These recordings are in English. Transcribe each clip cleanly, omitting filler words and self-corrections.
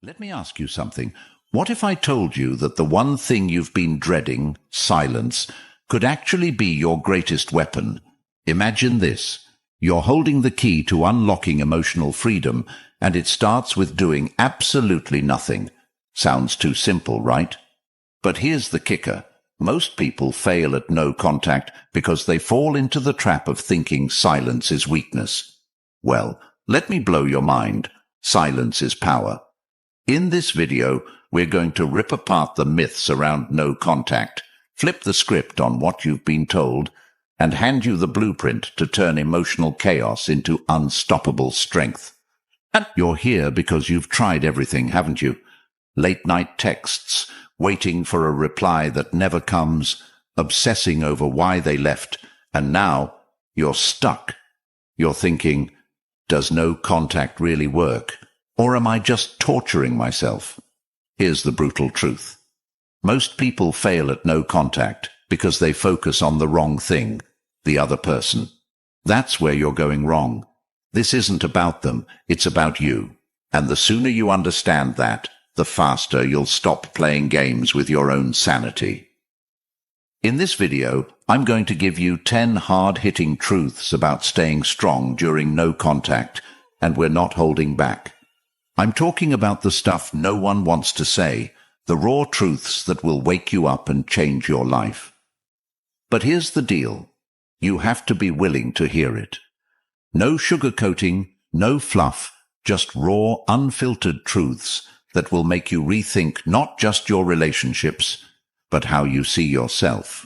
Let me ask you something. What if I told you that the one thing you've been dreading, silence, could actually be your greatest weapon? Imagine this. You're holding the key to unlocking emotional freedom, and it starts with doing absolutely nothing. Sounds too simple, right? But here's the kicker. Most people fail at no contact because they fall into the trap of thinking silence is weakness. Well, let me blow your mind. Silence is power. In this video, we're going to rip apart the myths around no contact, flip the script on what you've been told, and hand you the blueprint to turn emotional chaos into unstoppable strength. And you're here because you've tried everything, haven't you? Late-night texts, waiting for a reply that never comes, obsessing over why they left, and now you're stuck. You're thinking, does no contact really work? Or am I just torturing myself? Here's the brutal truth. Most people fail at no contact because they focus on the wrong thing, the other person. That's where you're going wrong. This isn't about them, it's about you. And the sooner you understand that, the faster you'll stop playing games with your own sanity. In this video, I'm going to give you 10 hard-hitting truths about staying strong during no contact, and we're not holding back. I'm talking about the stuff no one wants to say, the raw truths that will wake you up and change your life. But here's the deal. You have to be willing to hear it. No sugarcoating, no fluff, just raw, unfiltered truths that will make you rethink not just your relationships, but how you see yourself.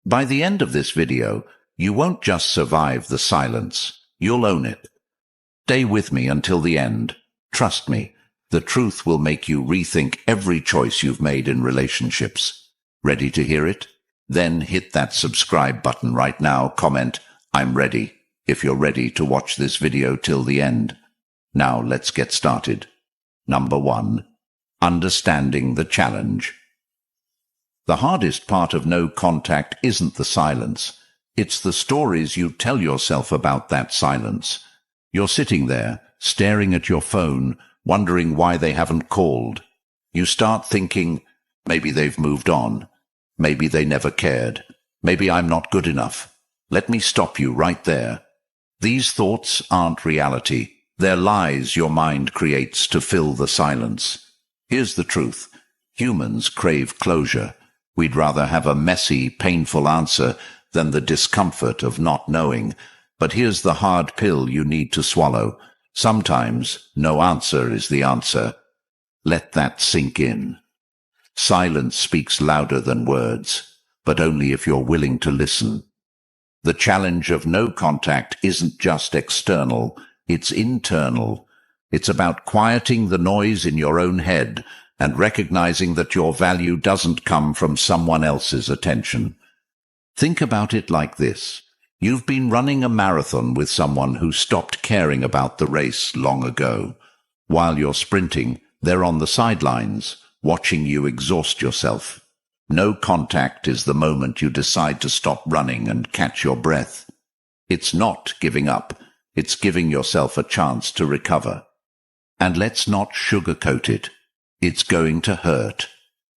By the end of this video, you won't just survive the silence, you'll own it. Stay with me until the end. Trust me, the truth will make you rethink every choice you've made in relationships. Ready to hear it? Then hit that subscribe button right now, comment, "I'm ready," if you're ready to watch this video till the end. Now let's get started. Number 1. Understanding the challenge. The hardest part of no contact isn't the silence. It's the stories you tell yourself about that silence. You're sitting there, staring at your phone, wondering why they haven't called. You start thinking, maybe they've moved on. Maybe they never cared. Maybe I'm not good enough. Let me stop you right there. These thoughts aren't reality. They're lies your mind creates to fill the silence. Here's the truth. Humans crave closure. We'd rather have a messy, painful answer than the discomfort of not knowing. But here's the hard pill you need to swallow. Sometimes no answer is the answer. Let that sink in. Silence speaks louder than words, but only if you're willing to listen. The challenge of no contact isn't just external, it's internal. It's about quieting the noise in your own head and recognizing that your value doesn't come from someone else's attention. Think about it like this. You've been running a marathon with someone who stopped caring about the race long ago. While you're sprinting, they're on the sidelines, watching you exhaust yourself. No contact is the moment you decide to stop running and catch your breath. It's not giving up. It's giving yourself a chance to recover. And let's not sugarcoat it. It's going to hurt.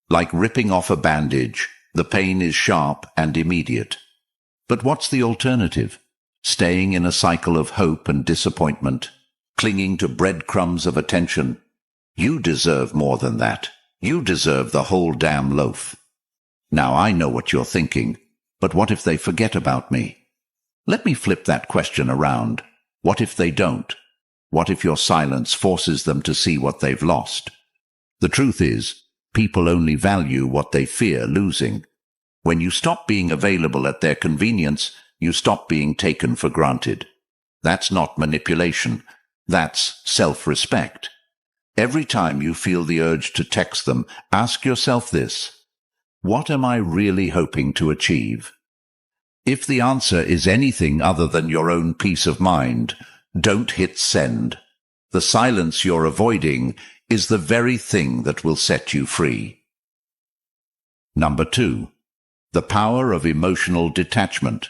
Like ripping off a bandage, the pain is sharp and immediate. But what's the alternative? Staying in a cycle of hope and disappointment, clinging to breadcrumbs of attention. You deserve more than that. You deserve the whole damn loaf. Now I know what you're thinking, but what if they forget about me? Let me flip that question around. What if they don't? What if your silence forces them to see what they've lost? The truth is, people only value what they fear losing. When you stop being available at their convenience, you stop being taken for granted. That's not manipulation. That's self-respect. Every time you feel the urge to text them, ask yourself this: what am I really hoping to achieve? If the answer is anything other than your own peace of mind, don't hit send. The silence you're avoiding is the very thing that will set you free. Number 2. The power of emotional detachment.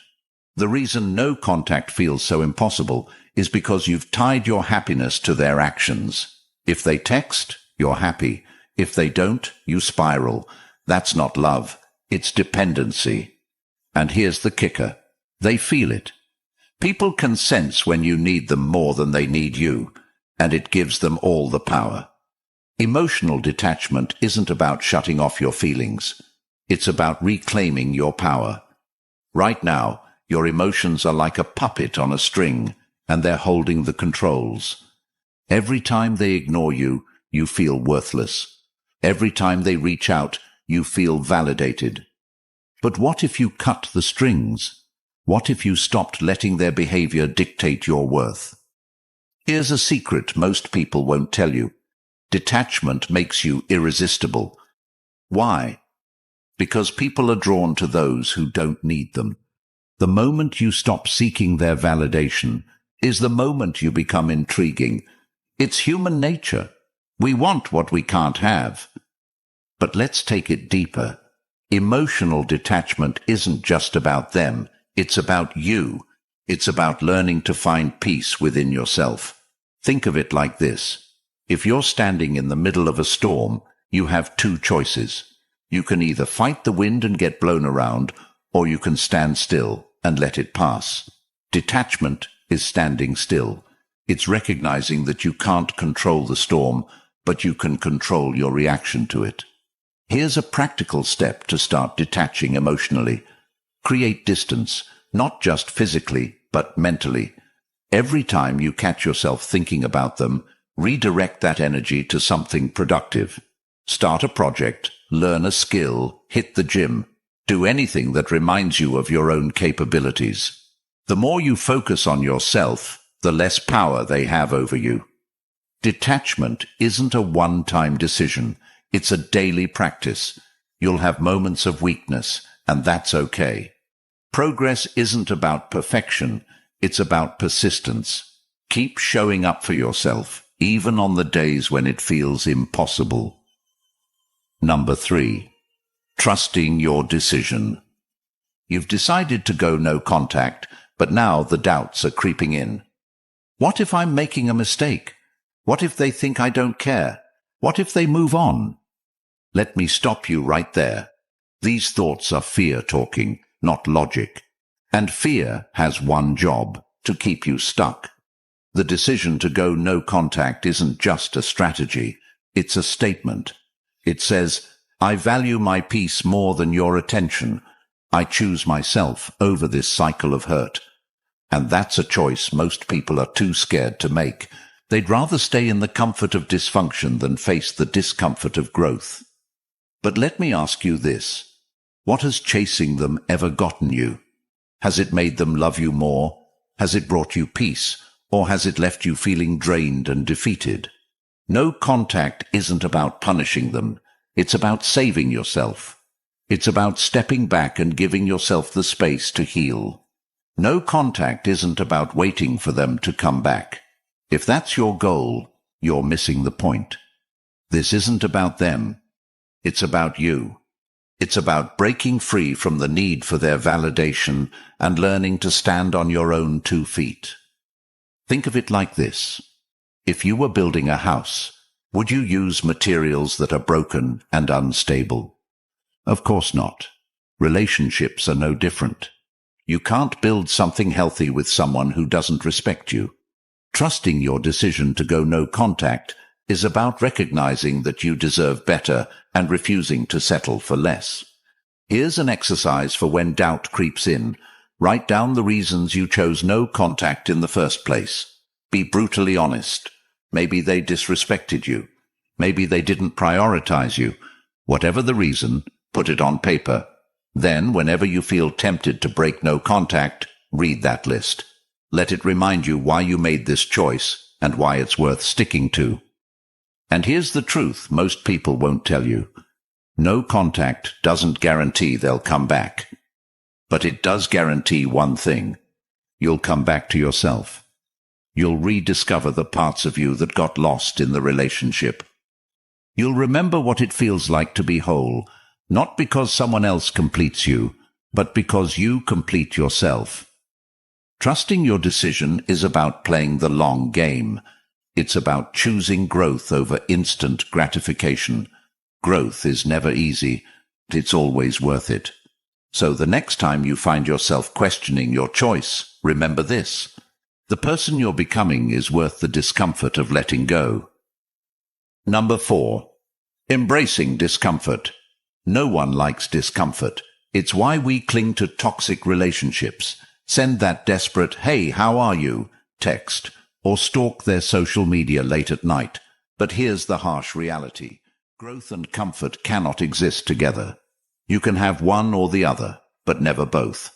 The reason no contact feels so impossible is because you've tied your happiness to their actions. If they text, you're happy. If they don't, you spiral. That's not love. It's dependency. And here's the kicker. They feel it. People can sense when you need them more than they need you, and it gives them all the power. Emotional detachment isn't about shutting off your feelings. It's about reclaiming your power. Right now, your emotions are like a puppet on a string, and they're holding the controls. Every time they ignore you, you feel worthless. Every time they reach out, you feel validated. But what if you cut the strings? What if you stopped letting their behavior dictate your worth? Here's a secret most people won't tell you. Detachment makes you irresistible. Why? Because people are drawn to those who don't need them. The moment you stop seeking their validation is the moment you become intriguing. It's human nature. We want what we can't have. But let's take it deeper. Emotional detachment isn't just about them. It's about you. It's about learning to find peace within yourself. Think of it like this. If you're standing in the middle of a storm, you have two choices. You can either fight the wind and get blown around, or you can stand still and let it pass. Detachment is standing still. It's recognizing that you can't control the storm, but you can control your reaction to it. Here's a practical step to start detaching emotionally. Create distance, not just physically, but mentally. Every time you catch yourself thinking about them, redirect that energy to something productive. Start a project, learn a skill, hit the gym. Do anything that reminds you of your own capabilities. The more you focus on yourself, the less power they have over you. Detachment isn't a one-time decision. It's a daily practice. You'll have moments of weakness, and that's okay. Progress isn't about perfection. It's about persistence. Keep showing up for yourself, even on the days when it feels impossible. Number 3. Trusting your decision. You've decided to go no contact, but now the doubts are creeping in. What if I'm making a mistake? What if they think I don't care? What if they move on? Let me stop you right there. These thoughts are fear talking, not logic. And fear has one job, to keep you stuck. The decision to go no contact isn't just a strategy. It's a statement. It says, I value my peace more than your attention. I choose myself over this cycle of hurt. And that's a choice most people are too scared to make. They'd rather stay in the comfort of dysfunction than face the discomfort of growth. But let me ask you this. What has chasing them ever gotten you? Has it made them love you more? Has it brought you peace? Or has it left you feeling drained and defeated? No contact isn't about punishing them. It's about saving yourself. It's about stepping back and giving yourself the space to heal. No contact isn't about waiting for them to come back. If that's your goal, you're missing the point. This isn't about them. It's about you. It's about breaking free from the need for their validation and learning to stand on your own 2 feet. Think of it like this. If you were building a house, would you use materials that are broken and unstable? Of course not. Relationships are no different. You can't build something healthy with someone who doesn't respect you. Trusting your decision to go no contact is about recognizing that you deserve better and refusing to settle for less. Here's an exercise for when doubt creeps in. Write down the reasons you chose no contact in the first place. Be brutally honest. Maybe they disrespected you. Maybe they didn't prioritize you. Whatever the reason, put it on paper. Then, whenever you feel tempted to break no contact, read that list. Let it remind you why you made this choice and why it's worth sticking to. And here's the truth most people won't tell you. No contact doesn't guarantee they'll come back. But it does guarantee one thing. You'll come back to yourself. You'll rediscover the parts of you that got lost in the relationship. You'll remember what it feels like to be whole, not because someone else completes you, but because you complete yourself. Trusting your decision is about playing the long game. It's about choosing growth over instant gratification. Growth is never easy, but it's always worth it. So the next time you find yourself questioning your choice, remember this. The person you're becoming is worth the discomfort of letting go. Number 4. Embracing discomfort. No one likes discomfort. It's why we cling to toxic relationships, send that desperate, "Hey, how are you?" text, or stalk their social media late at night. But here's the harsh reality. Growth and comfort cannot exist together. You can have one or the other, but never both.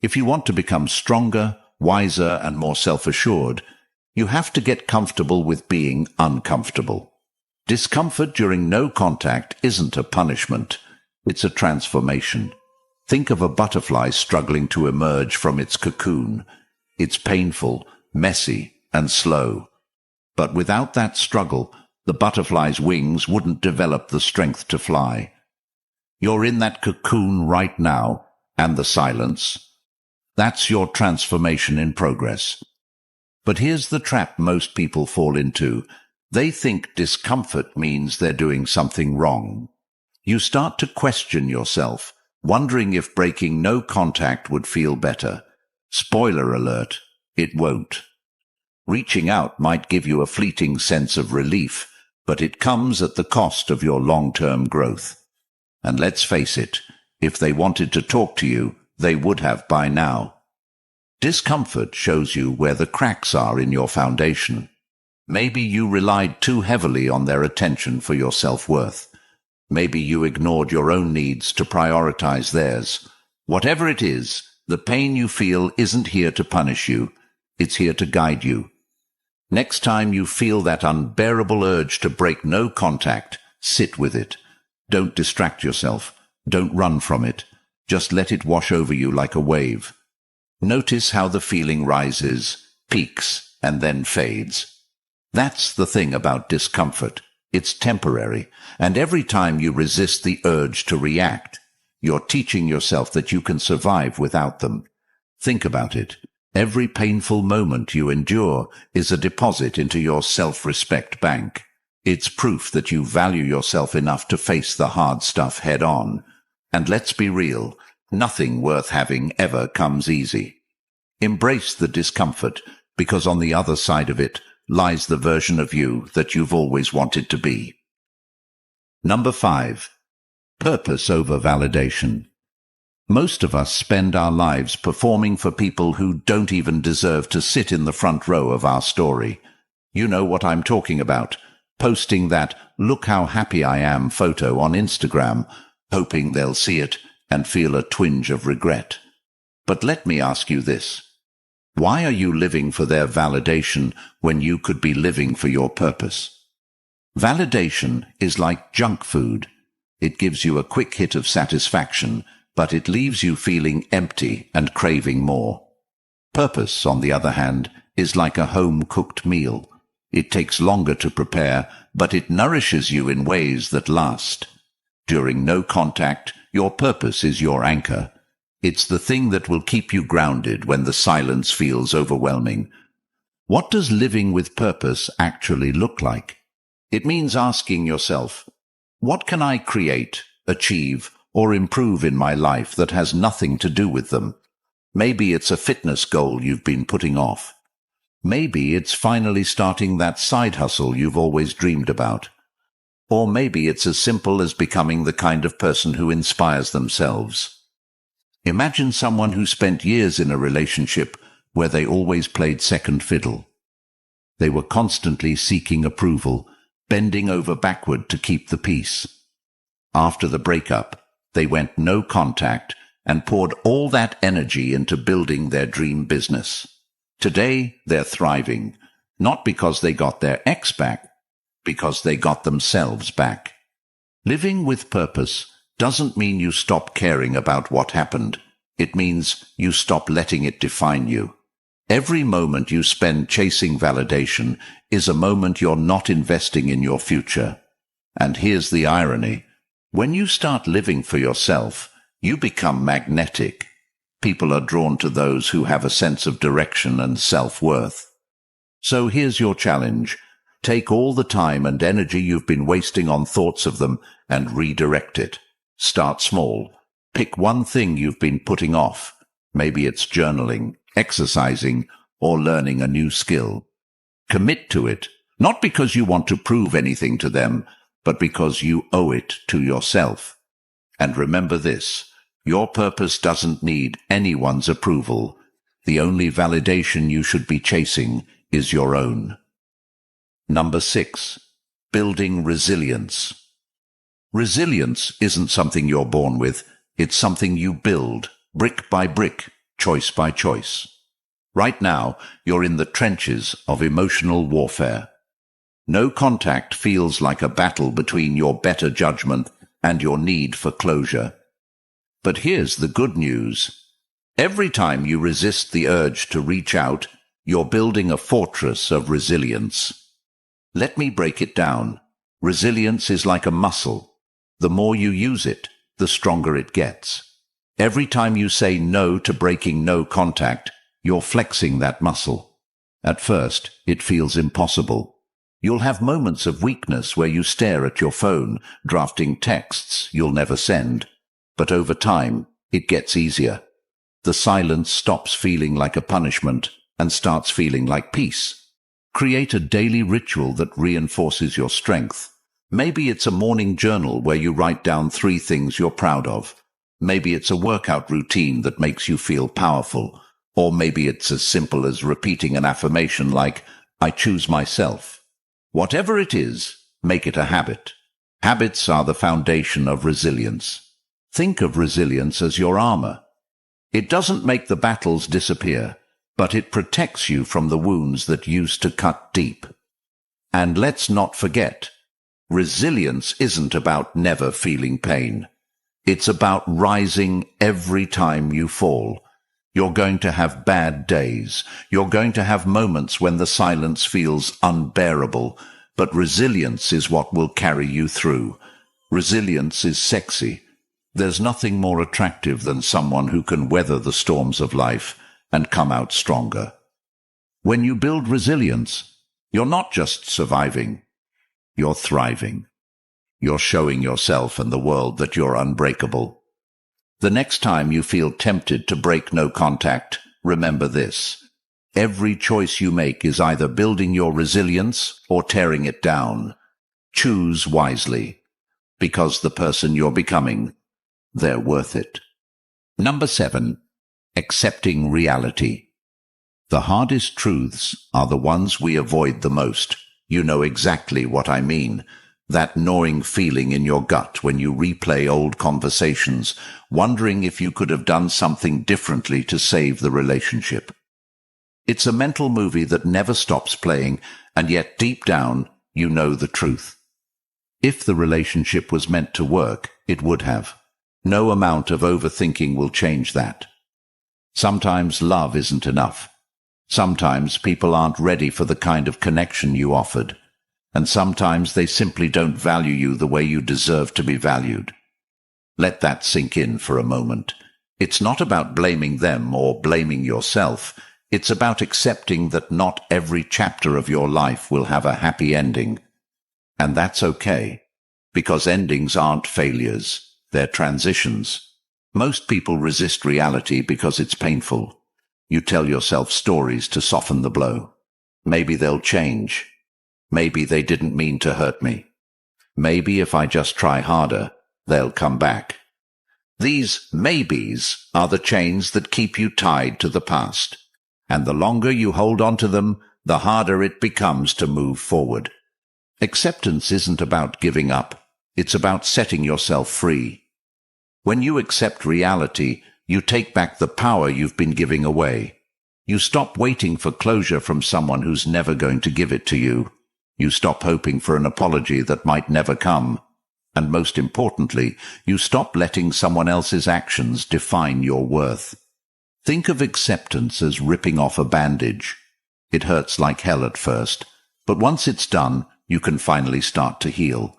If you want to become stronger, wiser, and more self-assured, you have to get comfortable with being uncomfortable. Discomfort during no contact isn't a punishment. It's a transformation. Think of a butterfly struggling to emerge from its cocoon. It's painful, messy, and slow. But without that struggle, the butterfly's wings wouldn't develop the strength to fly. You're in that cocoon right now, and the silence. That's your transformation in progress. But here's the trap most people fall into. They think discomfort means they're doing something wrong. You start to question yourself, wondering if breaking no contact would feel better. Spoiler alert, it won't. Reaching out might give you a fleeting sense of relief, but it comes at the cost of your long-term growth. And let's face it, if they wanted to talk to you, they would have by now. Discomfort shows you where the cracks are in your foundation. Maybe you relied too heavily on their attention for your self-worth. Maybe you ignored your own needs to prioritize theirs. Whatever it is, the pain you feel isn't here to punish you. It's here to guide you. Next time you feel that unbearable urge to break no contact, sit with it. Don't distract yourself. Don't run from it. Just let it wash over you like a wave. Notice how the feeling rises, peaks, and then fades. That's the thing about discomfort. It's temporary, and every time you resist the urge to react, you're teaching yourself that you can survive without them. Think about it. Every painful moment you endure is a deposit into your self-respect bank. It's proof that you value yourself enough to face the hard stuff head on. And let's be real, nothing worth having ever comes easy. Embrace the discomfort, because on the other side of it lies the version of you that you've always wanted to be. Number 5. Purpose over validation. Most of us spend our lives performing for people who don't even deserve to sit in the front row of our story. You know what I'm talking about. Posting that "look how happy I am" photo on Instagram, hoping they'll see it and feel a twinge of regret. But let me ask you this. Why are you living for their validation when you could be living for your purpose? Validation is like junk food. It gives you a quick hit of satisfaction, but it leaves you feeling empty and craving more. Purpose, on the other hand, is like a home-cooked meal. It takes longer to prepare, but it nourishes you in ways that last. During no contact, your purpose is your anchor. It's the thing that will keep you grounded when the silence feels overwhelming. What does living with purpose actually look like? It means asking yourself, what can I create, achieve, or improve in my life that has nothing to do with them? Maybe it's a fitness goal you've been putting off. Maybe it's finally starting that side hustle you've always dreamed about. Or maybe it's as simple as becoming the kind of person who inspires themselves. Imagine someone who spent years in a relationship where they always played second fiddle. They were constantly seeking approval, bending over backward to keep the peace. After the breakup, they went no contact and poured all that energy into building their dream business. Today, they're thriving, not because they got their ex back, because they got themselves back. Living with purpose doesn't mean you stop caring about what happened. It means you stop letting it define you. Every moment you spend chasing validation is a moment you're not investing in your future. And here's the irony. When you start living for yourself, you become magnetic. People are drawn to those who have a sense of direction and self-worth. So here's your challenge. Take all the time and energy you've been wasting on thoughts of them and redirect it. Start small. Pick one thing you've been putting off. Maybe it's journaling, exercising, or learning a new skill. Commit to it, not because you want to prove anything to them, but because you owe it to yourself. And remember this, your purpose doesn't need anyone's approval. The only validation you should be chasing is your own. Number 6. Building resilience. Resilience isn't something you're born with, it's something you build, brick by brick, choice by choice. Right now, you're in the trenches of emotional warfare. No contact feels like a battle between your better judgment and your need for closure. But here's the good news. Every time you resist the urge to reach out, you're building a fortress of resilience. Let me break it down. Resilience is like a muscle. The more you use it, the stronger it gets. Every time you say no to breaking no contact, you're flexing that muscle. At first, it feels impossible. You'll have moments of weakness where you stare at your phone, drafting texts you'll never send. But over time, it gets easier. The silence stops feeling like a punishment and starts feeling like peace. Create a daily ritual that reinforces your strength. Maybe it's a morning journal where you write down 3 things you're proud of. Maybe it's a workout routine that makes you feel powerful. Or maybe it's as simple as repeating an affirmation like, I choose myself. Whatever it is, make it a habit. Habits are the foundation of resilience. Think of resilience as your armor. It doesn't make the battles disappear, but it protects you from the wounds that used to cut deep. And let's not forget, resilience isn't about never feeling pain. It's about rising every time you fall. You're going to have bad days. You're going to have moments when the silence feels unbearable, but resilience is what will carry you through. Resilience is sexy. There's nothing more attractive than someone who can weather the storms of life and come out stronger. When you build resilience, you're not just surviving, you're thriving. You're showing yourself and the world that you're unbreakable. The next time you feel tempted to break no contact, remember this. Every choice you make is either building your resilience or tearing it down. Choose wisely, because the person you're becoming, they're worth it. Number 7. Accepting reality. The hardest truths are the ones we avoid the most. You know exactly what I mean. That gnawing feeling in your gut when you replay old conversations, wondering if you could have done something differently to save the relationship. It's a mental movie that never stops playing, and yet deep down, you know the truth. If the relationship was meant to work, it would have. No amount of overthinking will change that. Sometimes love isn't enough. Sometimes people aren't ready for the kind of connection you offered. And sometimes they simply don't value you the way you deserve to be valued. Let that sink in for a moment. It's not about blaming them or blaming yourself. It's about accepting that not every chapter of your life will have a happy ending. And that's okay, because endings aren't failures, they're transitions. Most people resist reality because it's painful. You tell yourself stories to soften the blow. Maybe they'll change. Maybe they didn't mean to hurt me. Maybe if I just try harder, they'll come back. These maybes are the chains that keep you tied to the past. And the longer you hold on to them, the harder it becomes to move forward. Acceptance isn't about giving up. It's about setting yourself free. When you accept reality, you take back the power you've been giving away. You stop waiting for closure from someone who's never going to give it to you. You stop hoping for an apology that might never come. And most importantly, you stop letting someone else's actions define your worth. Think of acceptance as ripping off a bandage. It hurts like hell at first, but once it's done, you can finally start to heal.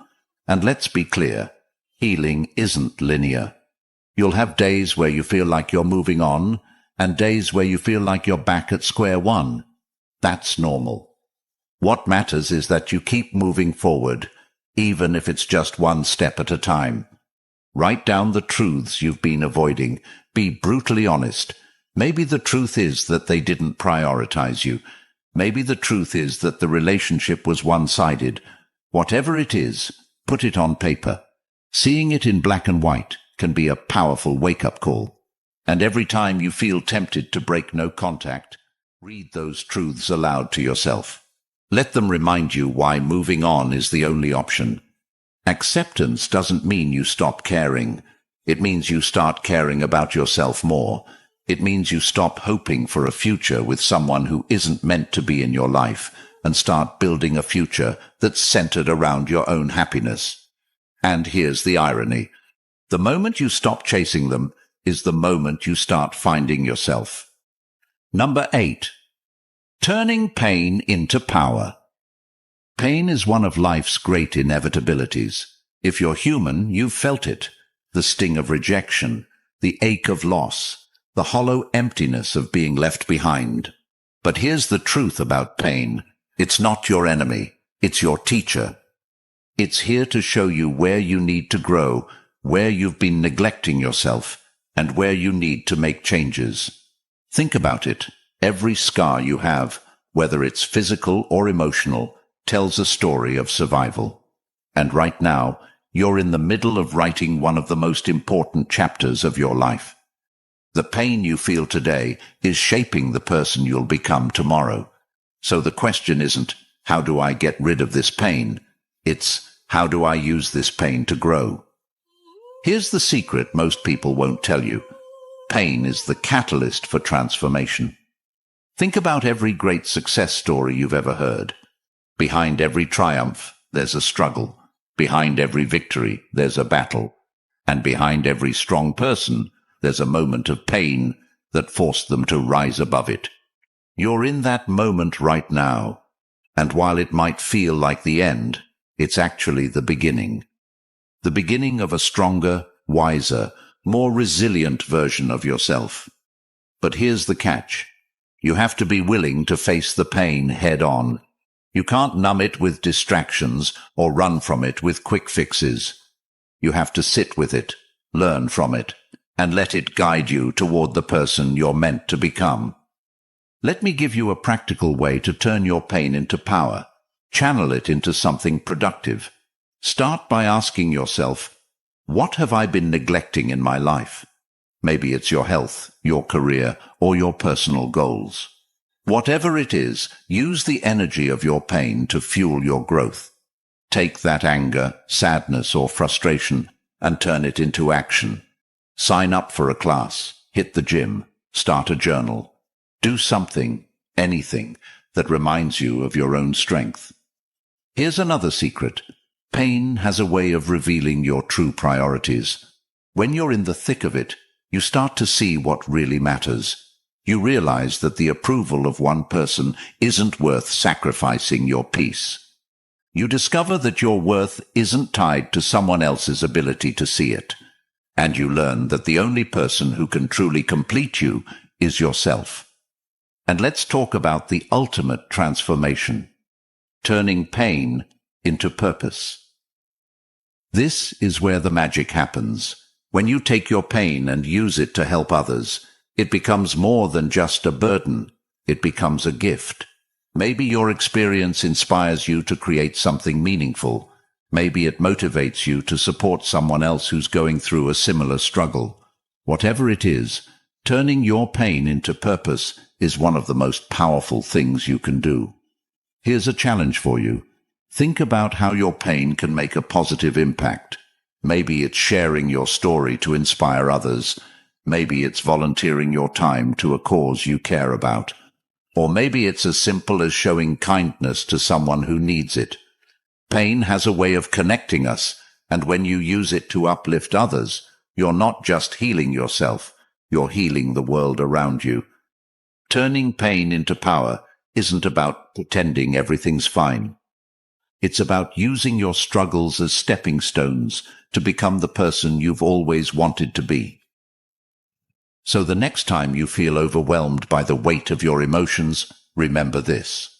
And let's be clear, healing isn't linear. You'll have days where you feel like you're moving on, and days where you feel like you're back at square one. That's normal. What matters is that you keep moving forward, even if it's just one step at a time. Write down the truths you've been avoiding. Be brutally honest. Maybe the truth is that they didn't prioritize you. Maybe the truth is that the relationship was one-sided. Whatever it is, put it on paper. Seeing it in black and white can be a powerful wake-up call. And every time you feel tempted to break no contact, read those truths aloud to yourself. Let them remind you why moving on is the only option. Acceptance doesn't mean you stop caring. It means you start caring about yourself more. It means you stop hoping for a future with someone who isn't meant to be in your life and start building a future that's centered around your own happiness. And here's the irony. The moment you stop chasing them is the moment you start finding yourself. Number 8. Turning pain into power. Pain is one of life's great inevitabilities. If you're human, you've felt it. The sting of rejection, the ache of loss, the hollow emptiness of being left behind. But here's the truth about pain. It's not your enemy. It's your teacher. It's here to show you where you need to grow, where you've been neglecting yourself, and where you need to make changes. Think about it. Every scar you have, whether it's physical or emotional, tells a story of survival. And right now, you're in the middle of writing one of the most important chapters of your life. The pain you feel today is shaping the person you'll become tomorrow. So the question isn't, how do I get rid of this pain? It's, how do I use this pain to grow? Here's the secret most people won't tell you. Pain is the catalyst for transformation. Think about every great success story you've ever heard. Behind every triumph, there's a struggle. Behind every victory, there's a battle. And behind every strong person, there's a moment of pain that forced them to rise above it. You're in that moment right now, and while it might feel like the end, it's actually the beginning. The beginning of a stronger, wiser, more resilient version of yourself. But here's the catch. You have to be willing to face the pain head on. You can't numb it with distractions or run from it with quick fixes. You have to sit with it, learn from it, and let it guide you toward the person you're meant to become. Let me give you a practical way to turn your pain into power. Channel it into something productive. Start by asking yourself, what have I been neglecting in my life? Maybe it's your health, your career, or your personal goals. Whatever it is, use the energy of your pain to fuel your growth. Take that anger, sadness, or frustration and turn it into action. Sign up for a class, hit the gym, start a journal. Do something, anything, that reminds you of your own strength. Here's another secret. Pain has a way of revealing your true priorities. When you're in the thick of it, you start to see what really matters. You realize that the approval of one person isn't worth sacrificing your peace. You discover that your worth isn't tied to someone else's ability to see it. And you learn that the only person who can truly complete you is yourself. And let's talk about the ultimate transformation. Turning pain into purpose. This is where the magic happens. When you take your pain and use it to help others, it becomes more than just a burden. It becomes a gift. Maybe your experience inspires you to create something meaningful. Maybe it motivates you to support someone else who's going through a similar struggle. Whatever it is, turning your pain into purpose is one of the most powerful things you can do. Here's a challenge for you. Think about how your pain can make a positive impact. Maybe it's sharing your story to inspire others. Maybe it's volunteering your time to a cause you care about. Or maybe it's as simple as showing kindness to someone who needs it. Pain has a way of connecting us, and when you use it to uplift others, you're not just healing yourself, you're healing the world around you. Turning pain into power isn't about pretending everything's fine. It's about using your struggles as stepping stones to become the person you've always wanted to be. So the next time you feel overwhelmed by the weight of your emotions, remember this.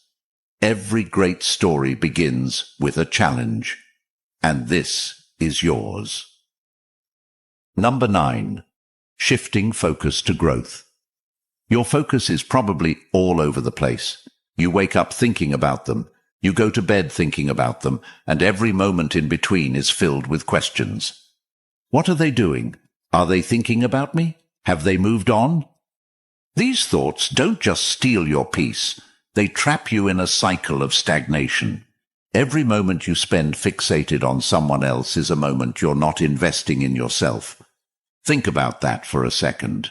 Every great story begins with a challenge, and this is yours. Number 9. Shifting focus to growth. Your focus is probably all over the place. You wake up thinking about them, you go to bed thinking about them, and every moment in between is filled with questions. What are they doing? Are they thinking about me? Have they moved on? These thoughts don't just steal your peace, they trap you in a cycle of stagnation. Every moment you spend fixated on someone else is a moment you're not investing in yourself. Think about that for a second.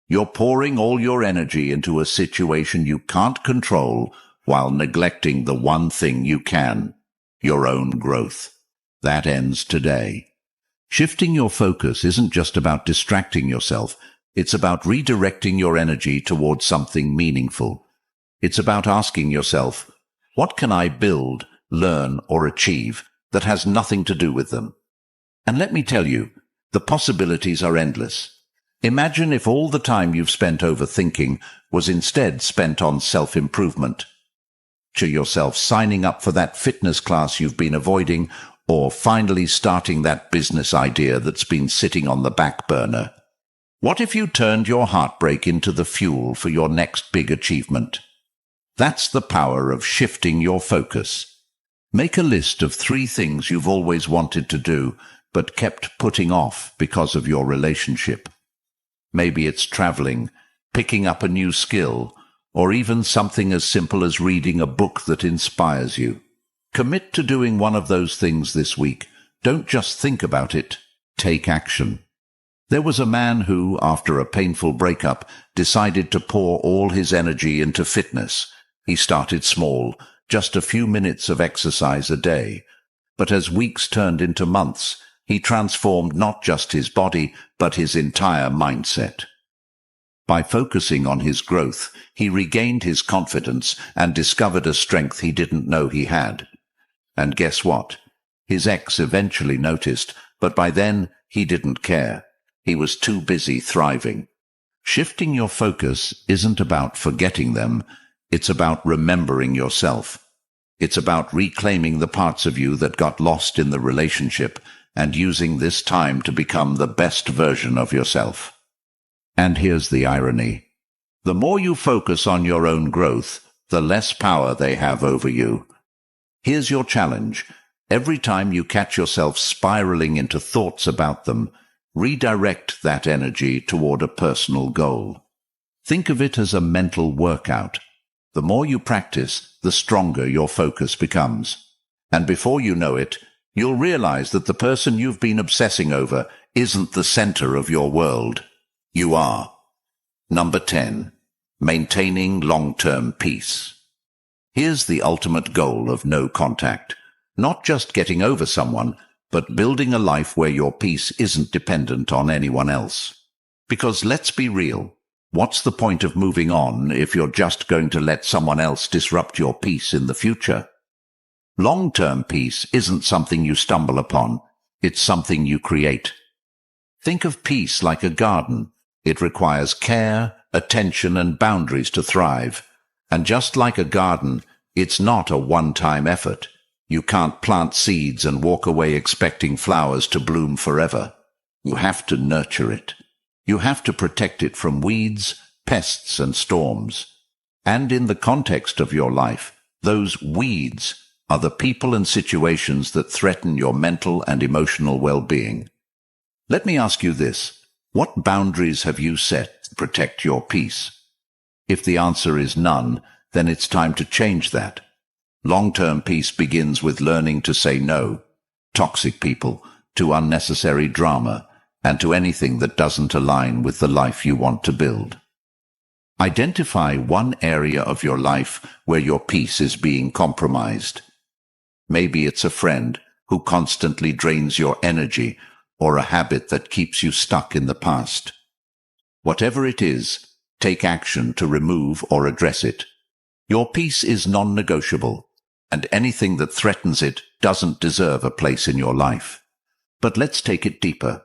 You're pouring all your energy into a situation you can't control while neglecting the one thing you can, your own growth. That ends today. Shifting your focus isn't just about distracting yourself, it's about redirecting your energy towards something meaningful. It's about asking yourself, what can I build, learn, or achieve that has nothing to do with them? And let me tell you, the possibilities are endless. Imagine if all the time you've spent overthinking was instead spent on self-improvement. Picture yourself signing up for that fitness class you've been avoiding, or finally starting that business idea that's been sitting on the back burner. What if you turned your heartbreak into the fuel for your next big achievement? That's the power of shifting your focus. Make a list of 3 things you've always wanted to do, but kept putting off because of your relationship. Maybe it's traveling, picking up a new skill, or even something as simple as reading a book that inspires you. Commit to doing one of those things this week. Don't just think about it. Take action. There was a man who, after a painful breakup, decided to pour all his energy into fitness. He started small, just a few minutes of exercise a day. But as weeks turned into months, he transformed not just his body, but his entire mindset. By focusing on his growth, he regained his confidence and discovered a strength he didn't know he had. And guess what? His ex eventually noticed, but by then he didn't care. He was too busy thriving. Shifting your focus isn't about forgetting them, it's about remembering yourself. It's about reclaiming the parts of you that got lost in the relationship and using this time to become the best version of yourself. And here's the irony. The more you focus on your own growth, the less power they have over you. Here's your challenge. Every time you catch yourself spiraling into thoughts about them, redirect that energy toward a personal goal. Think of it as a mental workout. The more you practice, the stronger your focus becomes. And before you know it, you'll realize that the person you've been obsessing over isn't the center of your world. You are. Number 10. Maintaining long-term peace. Here's the ultimate goal of no contact. Not just getting over someone, but building a life where your peace isn't dependent on anyone else. Because let's be real, what's the point of moving on if you're just going to let someone else disrupt your peace in the future? Long-term peace isn't something you stumble upon, it's something you create. Think of peace like a garden. It requires care, attention, and boundaries to thrive. And just like a garden, it's not a one-time effort. You can't plant seeds and walk away expecting flowers to bloom forever. You have to nurture it. You have to protect it from weeds, pests, and storms. And in the context of your life, those weeds are the people and situations that threaten your mental and emotional well-being. Let me ask you this. What boundaries have you set to protect your peace? If the answer is none, then it's time to change that. Long-term peace begins with learning to say no, toxic people, to unnecessary drama, and to anything that doesn't align with the life you want to build. Identify one area of your life where your peace is being compromised. Maybe it's a friend who constantly drains your energy, or a habit that keeps you stuck in the past. Whatever it is, take action to remove or address it. Your peace is non-negotiable, and anything that threatens it doesn't deserve a place in your life. But let's take it deeper.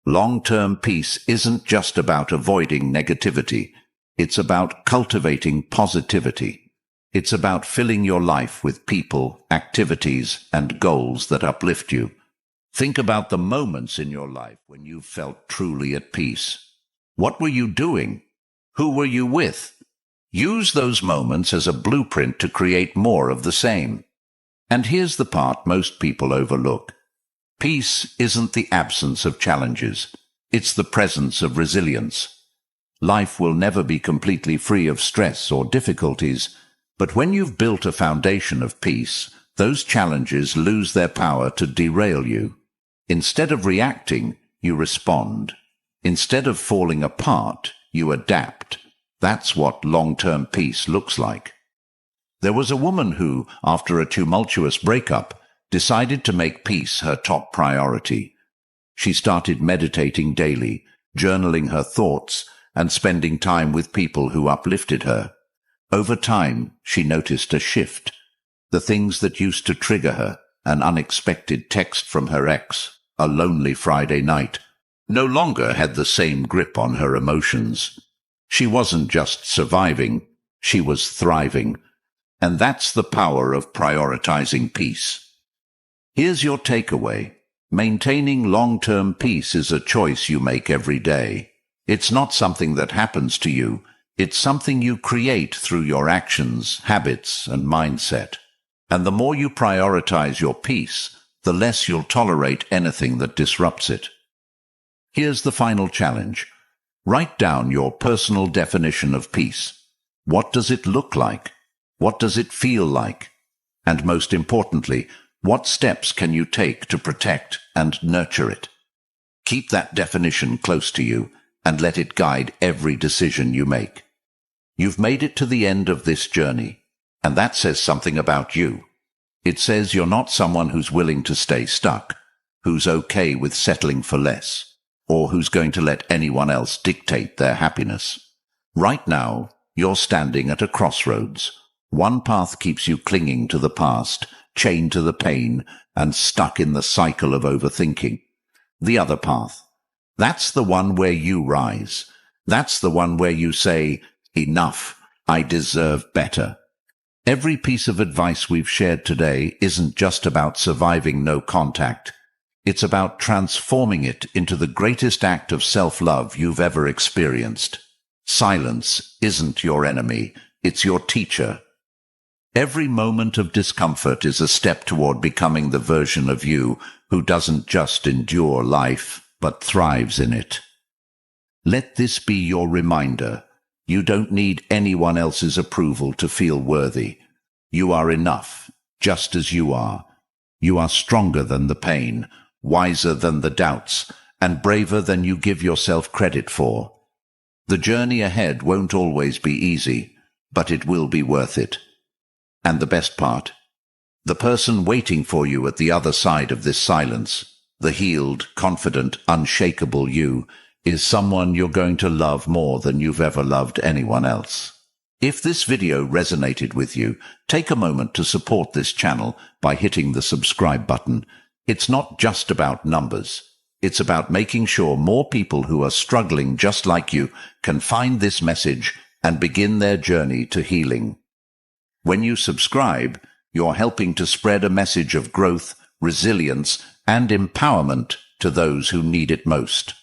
Long-term peace isn't just about avoiding negativity, it's about cultivating positivity. It's about filling your life with people, activities, and goals that uplift you. Think about the moments in your life when you felt truly at peace. What were you doing? Who were you with? Use those moments as a blueprint to create more of the same. And here's the part most people overlook. Peace isn't the absence of challenges. It's the presence of resilience. Life will never be completely free of stress or difficulties, but when you've built a foundation of peace, those challenges lose their power to derail you. Instead of reacting, you respond. Instead of falling apart, you adapt. That's what long-term peace looks like. There was a woman who, after a tumultuous breakup, decided to make peace her top priority. She started meditating daily, journaling her thoughts, and spending time with people who uplifted her. Over time, she noticed a shift. The things that used to trigger her, an unexpected text from her ex, a lonely Friday night, no longer had the same grip on her emotions. She wasn't just surviving, she was thriving. And that's the power of prioritizing peace. Here's your takeaway. Maintaining long-term peace is a choice you make every day. It's not something that happens to you. It's something you create through your actions, habits, and mindset. And the more you prioritize your peace, the less you'll tolerate anything that disrupts it. Here's the final challenge. Write down your personal definition of peace. What does it look like? What does it feel like? And most importantly, what steps can you take to protect and nurture it? Keep that definition close to you and let it guide every decision you make. You've made it to the end of this journey, and that says something about you. It says you're not someone who's willing to stay stuck, who's okay with settling for less, or who's going to let anyone else dictate their happiness. Right now, you're standing at a crossroads. One path keeps you clinging to the past, chained to the pain, and stuck in the cycle of overthinking. The other path, that's the one where you rise. That's the one where you say, enough, I deserve better. Every piece of advice we've shared today isn't just about surviving no contact. It's about transforming it into the greatest act of self-love you've ever experienced. Silence isn't your enemy, it's your teacher. Every moment of discomfort is a step toward becoming the version of you who doesn't just endure life, but thrives in it. Let this be your reminder. You don't need anyone else's approval to feel worthy. You are enough, just as you are. You are stronger than the pain, wiser than the doubts, and braver than you give yourself credit for. The journey ahead won't always be easy, but it will be worth it. And the best part, the person waiting for you at the other side of this silence, the healed, confident, unshakable you, is someone you're going to love more than you've ever loved anyone else. If this video resonated with you, take a moment to support this channel by hitting the subscribe button. It's not just about numbers. It's about making sure more people who are struggling just like you can find this message and begin their journey to healing. When you subscribe, you're helping to spread a message of growth, resilience, and empowerment to those who need it most.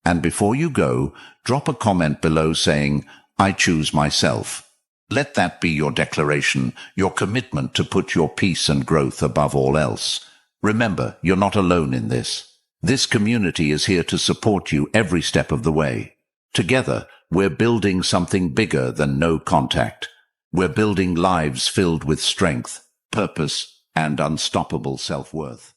And before you go, drop a comment below saying, I choose myself. Let that be your declaration, your commitment to put your peace and growth above all else. Remember, you're not alone in this. This community is here to support you every step of the way. Together, we're building something bigger than no contact. We're building lives filled with strength, purpose, and unstoppable self-worth.